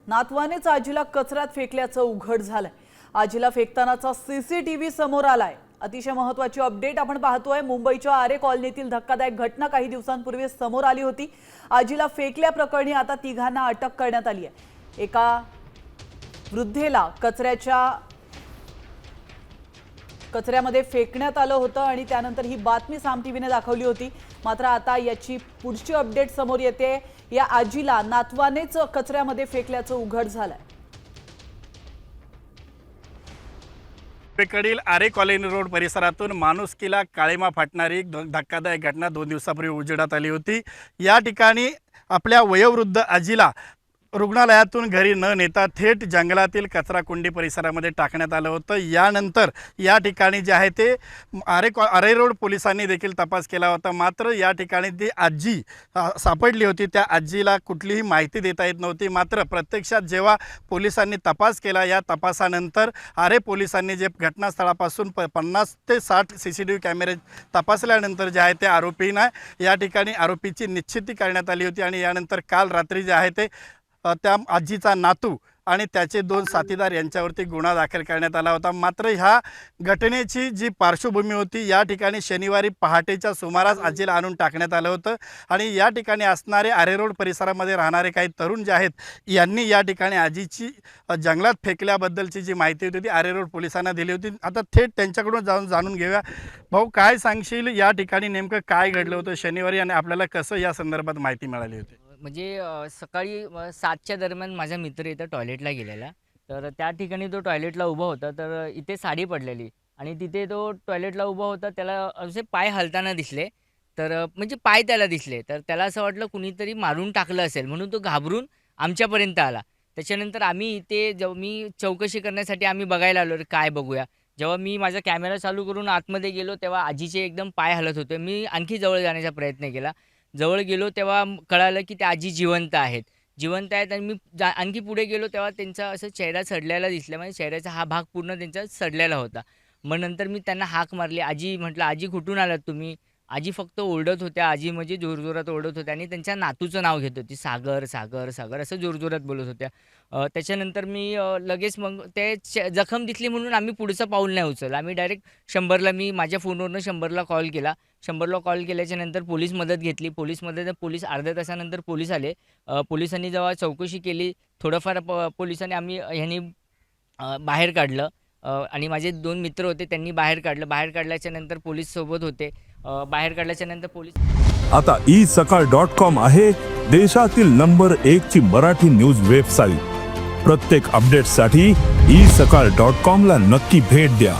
नातवानेच आजीला कचऱ्यात फेकल्याचं उघड झालंय। आजीला फेकतानाचा सीसीटीव्ही समोर आलाय। अतिशय महत्त्वाची अपडेट आपण पाहतोय। मुंबईच्या आरे कॉलनीतील धक्कादायक घटना काही दिवसांपूर्वी समोर आली होती। आजीला फेकल्याप्रकरणी आता तिघांना अटक करण्यात आली आहे। एका वृद्धेला कचऱ्यामध्ये फेकण्यात आलं होतं आणि त्यानंतर ही बातमी साम टीव्हीने दाखवली होती। मात्र आता याची पुढची अपडेट समोर येते। या आजीला नातवानेच कचऱ्यामध्ये फेकल्याचं उघड झालंय। कडील आरे कॉलनी रोड परिसरातून माणुसकीला काळीमा फाटणारी धक्कादायक घटना 2 दिवसापूर्वी उजेडात आली होती। या ठिकाणी आपल्या वयोवृद्ध आजीला रुग्णालयातून घरी न नेता थेट जंगलातील कचराकुंडी परिसरामध्ये टाकण्यात आलं होतं। यानंतर या ठिकाणी जे आहे ते आरे रोड पोलिसांनी देखील तपास केला होता। मात्र या ठिकाणी ती आजी सापडली होती। त्या आजीला कुठलीही माहिती देता येत नव्हती। मात्र प्रत्यक्षात जेव्हा पोलिसांनी तपास केला, या तपासानंतर आरे पोलिसांनी जे घटनास्थळापासून 50 ते 60 सीसीटीव्ही कॅमेरे तपासल्यानंतर जे आहे ते आरोपींना या ठिकाणी आरोपीची निश्चिती करण्यात आली होती। आणि यानंतर काल रात्री जे आहे ते त्या आजीचा नातू आणि त्याचे 2 साथीदार यांच्यावरती गुन्हा दाखल करण्यात आला होता। मात्र ह्या घटनेची जी पार्श्वभूमी होती, या ठिकाणी शनिवारी पहाटेच्या सुमारास आजीला आणून टाकण्यात आलं होतं आणि या ठिकाणी असणारे आरे रोड परिसरामध्ये राहणारे काही तरुण जे आहेत यांनी या ठिकाणी आजीची जंगलात फेकल्याबद्दलची जी माहिती होती ती आरे रोड पोलिसांना दिली होती। आता थेट त्यांच्याकडून जाणून घेऊया। भाऊ, काय सांगशील, या ठिकाणी नेमकं काय घडलं होतं शनिवारी आणि आपल्याला कसं या संदर्भात माहिती मिळाली होती? म्हणजे सकाळी 7च्या दरम्यान माझा मित्र इथं टॉयलेटला गेलेला। तर त्या ठिकाणी तो टॉयलेटला उभा होता, तर इथे साडी पडलेली आणि तिथे तो टॉयलेटला उभा होता। त्याला असे पाय हलताना दिसले, तर म्हणजे पाय त्याला दिसले, तर त्याला असं वाटलं कुणीतरी मारून टाकलं असेल, म्हणून तो घाबरून आमच्यापर्यंत आला। त्याच्यानंतर आम्ही इथे जेव्हा मी चौकशी करण्यासाठी आम्ही बघायला आलो, काय बघूया। जेव्हा मी माझा कॅमेरा चालू करून आतमध्ये गेलो तेव्हा आजीचे एकदम पाय हलत होते। मी आणखी जवळ जाण्याचा प्रयत्न केला। जवळ गेलो तेव्हा कळालं की त्या आजी जिवंत आहेत आणि मी आणखी पुढे गेलो तेव्हा त्यांचा असं चेहरा सडलेला दिसला। म्हणजे चेहऱ्याचा हा भाग पूर्ण त्यांचा सडलेला होता। मग नंतर मी त्यांना हाक मारली, आजी म्हटलं, आजी कुठून आलात तुम्ही? आजी फक्त ओरडत होत्या। आजी म्हणजे जोरजोरात ओरडत होत्या आणि त्यांच्या नातूचं नाव घेत होती, सागर सागर सागर असं जोरजोरात बोलत होत्या। त्याच्यानंतर मी लगेच मग ते जखम दिसली म्हणून आम्ही पुढचं पाऊल नाही उचललं। आम्ही डायरेक्ट 100ला मी माझ्या फोनवरून 100ला कॉल केला। 100ला कॉल केल्याच्यानंतर पोलीस मदत घेतली। पोलीस अर्ध्या तासानंतर पोलीस आले। पोलिसांनी जेव्हा चौकशी केली, थोडंफार पोलिसांनी ह्यांनी बाहेर काढलं आणि माझे 2 मित्र होते, त्यांनी बाहेर काढलं। बाहेर काढल्याच्यानंतर पोलीस सोबत होते। बाहेर काढल्याच्यानंतर पोलीस आता isakal.com आहे देशातील नंबर 1 ची मराठी न्यूज वेबसाईट। प्रत्येक अपडेटसाठी isakal.com ला नक्की भेट द्या।